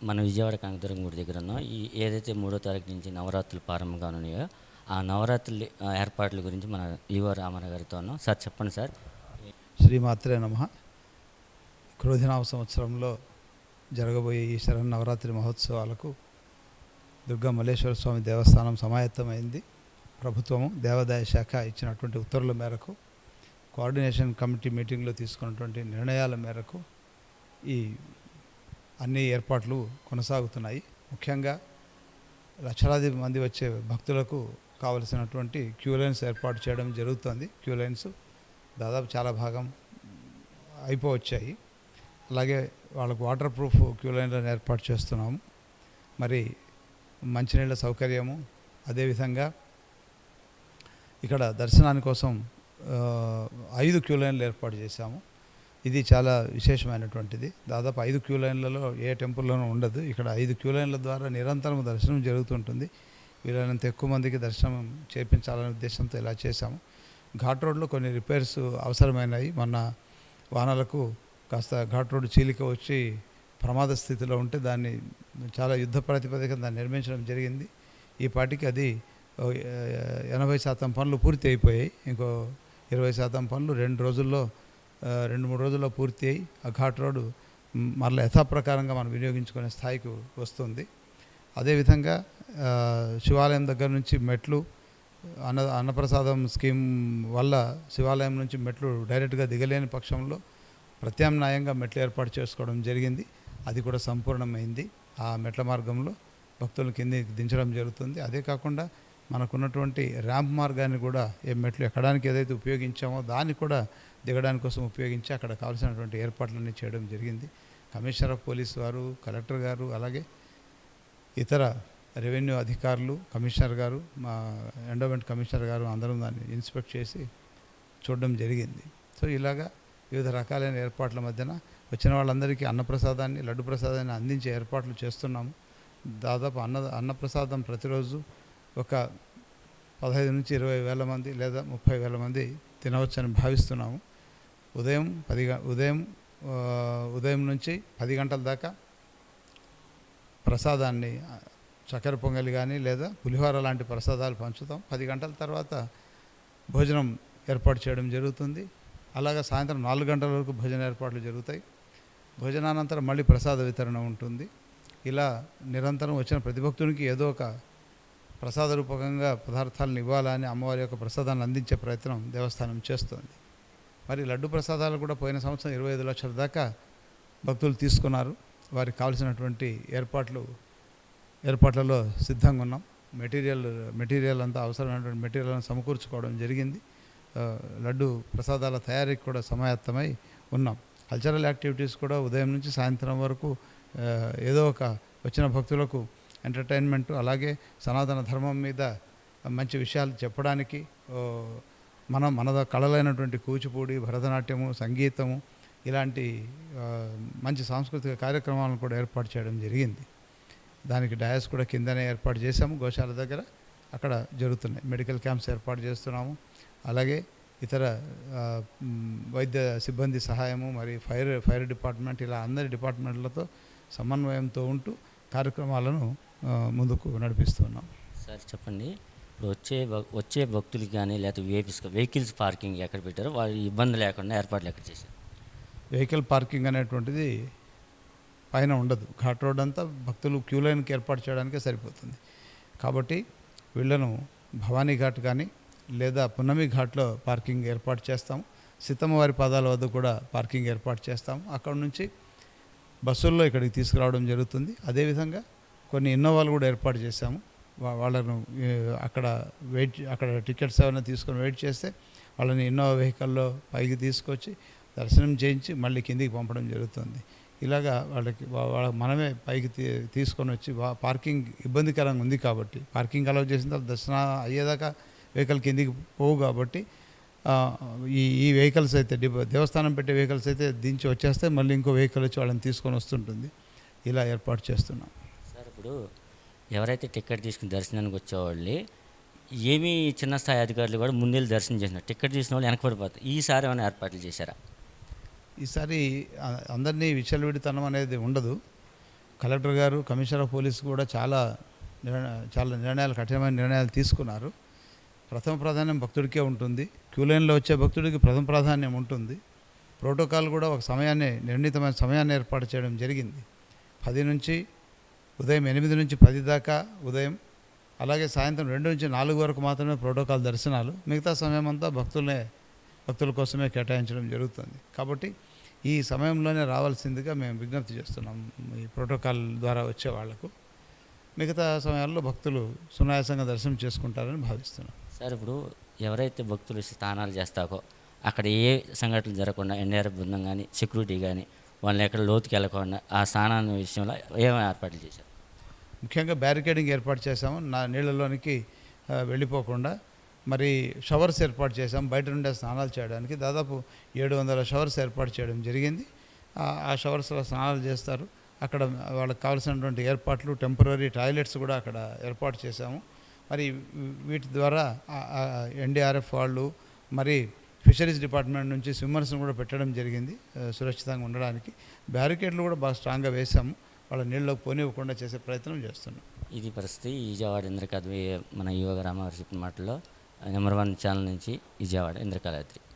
మన విజయవాడ కనకదుర్గం గుడి దగ్గర ఉన్నాం. ఏదైతే 3వ తారీఖు నుంచి నవరాత్రులు ప్రారంభం కానున్నాయో, ఆ నవరాత్రుల ఏర్పాట్ల గురించి మన ఈవో రామారావు గారితో ఉన్నాం. సార్ చెప్పండి సార్. శ్రీమాత్రే నమః. క్రోధినామ సంవత్సరంలో జరగబోయే ఈ శరన్నవరాత్రి మహోత్సవాలకు దుర్గా మల్లేశ్వర స్వామి దేవస్థానం సమాయత్తమైంది. ప్రభుత్వము దేవాదాయ శాఖ ఇచ్చినటువంటి ఉత్తర్వుల మేరకు, కోఆర్డినేషన్ కమిటీ మీటింగ్లో తీసుకున్నటువంటి నిర్ణయాల మేరకు ఈ అన్ని ఏర్పాట్లు కొనసాగుతున్నాయి. ముఖ్యంగా లక్షలాది మంది వచ్చే భక్తులకు కావలసినటువంటి క్యూ లైన్స్ ఏర్పాటు చేయడం జరుగుతుంది. క్యూ లైన్స్ దాదాపు చాలా భాగం అయిపోవచ్చాయి. అలాగే వాళ్ళకు వాటర్ ప్రూఫ్ క్యూ లైన్లను ఏర్పాటు చేస్తున్నాము. మరి మంచినీళ్ళ సౌకర్యము, అదేవిధంగా ఇక్కడ దర్శనాని కోసం 5 క్యూ లైన్లు ఏర్పాటు చేశాము. ఇది చాలా విశేషమైనటువంటిది. దాదాపు 5 క్యూ లైన్లలో ఏ టెంపుల్లోనూ ఉండదు. ఇక్కడ 5 క్యూ లైన్ల ద్వారా నిరంతరం దర్శనం జరుగుతుంటుంది. వీలైనంత ఎక్కువ మందికి దర్శనం చేయించాలనే ఉద్దేశంతో ఇలా చేశాము. ఘాట్ రోడ్లో కొన్ని రిపేర్స్ అవసరమైనాయి. మొన్న వానలకు కాస్త ఘాట్ రోడ్డు చీలిక వచ్చి ప్రమాద స్థితిలో ఉంటే దాన్ని చాలా యుద్ధ ప్రాతిపదికన దాన్ని నిర్మించడం జరిగింది. ఈ పాటికి అది 80% పనులు పూర్తి అయిపోయాయి. ఇంకో 20% పనులు 2-3 రోజుల్లో పూర్తి అయ్యి ఆ ఘాట్ రోడ్డు మరలా యథాప్రకారంగా మనం వినియోగించుకునే స్థాయికి వస్తుంది. అదేవిధంగా శివాలయం దగ్గర నుంచి మెట్లు, అన్నప్రసాదం స్కీమ్ వల్ల శివాలయం నుంచి మెట్లు డైరెక్ట్గా దిగలేని పక్షంలో ప్రత్యామ్నాయంగా మెట్లు ఏర్పాటు చేసుకోవడం జరిగింది. అది కూడా సంపూర్ణమైంది. ఆ మెట్ల మార్గంలో భక్తులను కిందికి దించడం జరుగుతుంది. అదే కాకుండా మనకున్నటువంటి ర్యాంప్ మార్గాన్ని కూడా మెట్లు ఎక్కడానికి ఏదైతే ఉపయోగించామో దాన్ని కూడా దిగడానికి కోసం ఉపయోగించి అక్కడ కావాల్సినటువంటి ఏర్పాట్లన్నీ చేయడం జరిగింది. కమిషనర్ ఆఫ్ పోలీస్ వారు, కలెక్టర్ గారు, అలాగే ఇతర రెవెన్యూ అధికారులు, కమిషనర్ గారు, మా ఎండోమెంట్ కమిషనర్ గారు అందరం దాన్ని ఇన్స్పెక్ట్ చేసి చూడడం జరిగింది. సో ఇలాగా వివిధ రకాలైన ఏర్పాట్ల మధ్యన వచ్చిన వాళ్ళందరికీ అన్నప్రసాదాన్ని, లడ్డు ప్రసాదాన్ని అందించే ఏర్పాట్లు చేస్తున్నాము. దాదాపు అన్నప్రసాదం ప్రతిరోజు ఒక 15 నుంచి 20 వేల మంది లేదా 30 వేల మంది తినవచ్చని భావిస్తున్నాము. ఉదయం నుంచి 10 గంటల దాకా ప్రసాదాన్ని, చక్కెర పొంగలి కానీ లేదా పులిహోర లాంటి ప్రసాదాలు పంచుతాం. 10 గంటల తర్వాత భోజనం ఏర్పాటు చేయడం జరుగుతుంది. అలాగా సాయంత్రం 4 గంటల వరకు భోజన ఏర్పాట్లు జరుగుతాయి. భోజనానంతరం మళ్ళీ ప్రసాద వితరణ ఉంటుంది. ఇలా నిరంతరం వచ్చిన ప్రతి భక్తునికి ఏదో ఒక ప్రసాద రూపకంగా పదార్థాలను ఇవ్వాలని అమ్మవారి యొక్క ప్రసాదాన్ని అందించే ప్రయత్నం దేవస్థానం చేస్తుంది. మరి లడ్డు ప్రసాదాలు కూడా పోయిన సంవత్సరం 25 లక్షల దాకా భక్తులు తీసుకున్నారు. వారికి కావాల్సినటువంటి ఏర్పాట్లలో సిద్ధంగా ఉన్నాం. మెటీరియల్ అంతా అవసరమైనటువంటి మెటీరియల్ను సమకూర్చుకోవడం జరిగింది. లడ్డు ప్రసాదాల తయారీకి కూడా సమాయత్తమై ఉన్నాం. కల్చరల్ యాక్టివిటీస్ కూడా ఉదయం నుంచి సాయంత్రం వరకు ఏదో ఒక వచ్చిన భక్తులకు ఎంటర్టైన్మెంట్, అలాగే సనాతన ధర్మం మీద మంచి విషయాలు చెప్పడానికి మన కళలైనటువంటి కూచిపూడి, భరతనాట్యము, సంగీతము ఇలాంటి మంచి సాంస్కృతిక కార్యక్రమాలను కూడా ఏర్పాటు చేయడం జరిగింది. దానికి డయాస్ కూడా కిందనే ఏర్పాటు చేశాము. గోశాల దగ్గర అక్కడ జరుగుతున్నాయి. మెడికల్ క్యాంప్స్ ఏర్పాటు చేస్తున్నాము. అలాగే ఇతర వైద్య సిబ్బంది సహాయము, మరి ఫైర్ డిపార్ట్మెంట్, ఇలా అందరి డిపార్ట్మెంట్లతో సమన్వయంతో ఉంటూ కార్యక్రమాలను ముందుకు నడిపిస్తున్నాం. సార్ చెప్పండి, ఇప్పుడు వచ్చే భక్తులకి కానీ లేకపోతే వెహికల్స్ పార్కింగ్ ఎక్కడ పెట్టారో వాళ్ళు ఇబ్బంది లేకుండా ఏర్పాట్లు ఎక్కడ చేశారు? వెహికల్ పార్కింగ్ అనేటువంటిది పైన ఉండదు. ఘాట్ రోడ్ అంతా భక్తులు క్యూ లైన్కి ఏర్పాటు చేయడానికే సరిపోతుంది. కాబట్టి వీళ్ళను భవానీ ఘాట్ కానీ లేదా పున్నమి ఘాట్లో పార్కింగ్ ఏర్పాటు చేస్తాము. సీతమ్మవారి పాదాల వద్ద కూడా పార్కింగ్ ఏర్పాటు చేస్తాము. అక్కడ నుంచి బస్సుల్లో ఇక్కడికి తీసుకురావడం జరుగుతుంది. అదేవిధంగా కొన్ని ఇన్నోవాలు కూడా ఏర్పాటు చేశాము. వాళ్ళను అక్కడ టికెట్స్ ఏమైనా తీసుకొని వెయిట్ చేస్తే వాళ్ళని ఇన్నోవా వెహికల్లో పైకి తీసుకొచ్చి దర్శనం చేయించి మళ్ళీ కిందికి పంపడం జరుగుతుంది. ఇలాగా వాళ్ళకి మనమే పైకి తీసుకొని వచ్చి, పార్కింగ్ ఇబ్బందికరంగా ఉంది కాబట్టి పార్కింగ్ అలౌ చేసిన తర్వాత దర్శనం అయ్యేదాకా వెహికల్ కిందికి పోవు కాబట్టి ఈ వెహికల్స్ అయితే దేవస్థానం పెట్టే వెహికల్స్ అయితే దించి వచ్చేస్తే మళ్ళీ ఇంకో వెహికల్ వచ్చి వాళ్ళని తీసుకొని వస్తుంటుంది. ఇలా ఏర్పాటు చేస్తున్నాం. సార్ ఇప్పుడు ఎవరైతే టికెట్ తీసుకుని దర్శనానికి వచ్చేవాళ్ళు ఏమీ చిన్న స్థాయి అధికారులు కూడా ముందెళ్ళి దర్శనం చేసినారు, టికెట్ తీసిన వాళ్ళు వెనకబడిపోతారు. ఈసారి ఏమైనా ఏర్పాట్లు చేశారా? ఈసారి అందరినీ విచ్చలవిడితనం అనేది ఉండదు. కలెక్టర్ గారు, కమిషనర్ ఆఫ్ పోలీస్ కూడా చాలా నిర్ణయాలు, కఠినమైన నిర్ణయాలు తీసుకున్నారు. ప్రథమ ప్రాధాన్యం భక్తుడికే ఉంటుంది. క్యూ లైన్లో వచ్చే భక్తుడికి ప్రథమ ప్రాధాన్యం ఉంటుంది. ప్రోటోకాల్ కూడా ఒక నిర్ణీతమైన సమయాన్ని ఏర్పాటు చేయడం జరిగింది. 10 నుంచి ఉదయం 8 నుంచి 10 దాకా ఉదయం, అలాగే సాయంత్రం 2 నుంచి 4 వరకు మాత్రమే ప్రోటోకాల్ దర్శనాలు. మిగతా సమయం అంతా భక్తుల కోసమే కేటాయించడం జరుగుతుంది. కాబట్టి ఈ సమయంలోనే రావాల్సిందిగా మేము విజ్ఞప్తి చేస్తున్నాం ఈ ప్రోటోకాల్ ద్వారా వచ్చే వాళ్లకు. మిగతా సమయాల్లో భక్తులు సునాయాసంగా దర్శనం చేసుకుంటారని భావిస్తున్నాం. సార్, ఇప్పుడు ఎవరైతే భక్తులు స్నానాలు చేస్తాకో అక్కడ ఏ సంఘటనలు జరగకుండా ఎన్డీఆర్ఎఫ్ బృందం కానీ, సెక్యూరిటీ కానీ వాళ్ళని ఎక్కడ లోతుకి వెళ్ళకుండా ఆ స్నానాల విషయంలో ఏమైనా ఏర్పాట్లు చేశారు? ముఖ్యంగా బ్యారికేడింగ్ ఏర్పాటు చేశాము. నీళ్ళలోనికి వెళ్ళిపోకుండా. మరి షవర్స్ ఏర్పాటు చేశాం. బయట నుండే స్నానాలు చేయడానికి దాదాపు 700 షవర్స్ ఏర్పాటు చేయడం జరిగింది. ఆ షవర్స్లో స్నానాలు చేస్తారు. అక్కడ వాళ్ళకి కావాల్సినటువంటి ఏర్పాట్లు, టెంపరరీ టాయిలెట్స్ కూడా అక్కడ ఏర్పాటు చేశాము. మరి వీటి ద్వారా ఎన్డీఆర్ఎఫ్ వాళ్ళు, మరి ఫిషరీస్ డిపార్ట్మెంట్ నుంచి స్విమ్మర్స్ని కూడా పెట్టడం జరిగింది సురక్షితంగా ఉండడానికి. బ్యారికేడ్లు కూడా బాగా స్ట్రాంగ్గా వేసాము. వాళ్ళ నీళ్ళలోకి పోనివ్వకుండా చేసే ప్రయత్నం చేస్తున్నాం. ఇది పరిస్థితి. విజయవాడ ఇంద్రకాద్రి మన యువ రామారావు చెప్పిన మాటల్లో నెంబర్ 1 ఛానల్ నుంచి విజయవాడ ఇంద్రకళాద్రి.